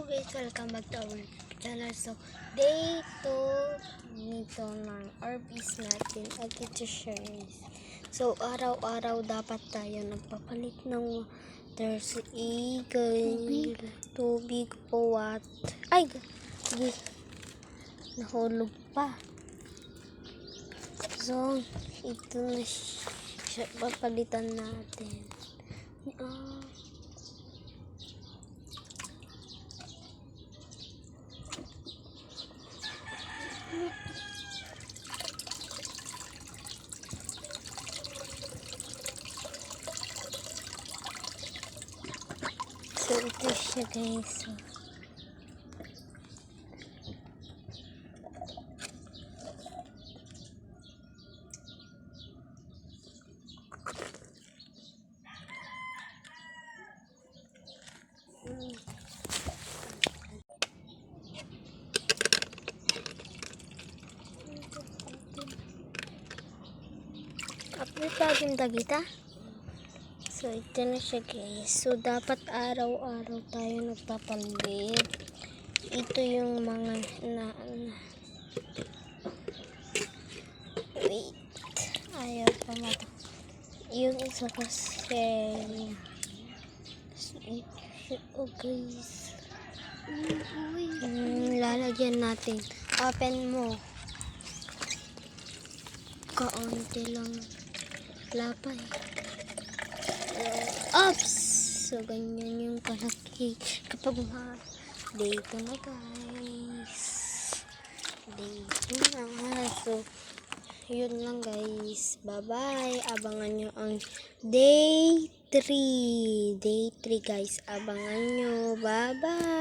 guys, welcome back to our channel. So, day 2 nito ng RVs natin at ito shares. So, araw-araw dapat tayo nagpapalit ng water sa eagle. Tubig po what? Ay! Nahulog pa. So, ito na siya. Papalitan natin. So, ito siya guys. Upload natin kita. So, ito na siya guys. So, dapat araw-araw tayo nagpapalit. Ito yung mga wait. Ayaw pa mata. Yung isa kasi oh guys. Lalagyan natin. Open mo. Kaunti lang. Lapay. Oops! So, ganyan yung kalaki kapag dito na guys. Dito na. So, yun lang guys. Bye-bye. Abangan nyo ang day 3. Day 3 guys. Abangan nyo. Bye-bye.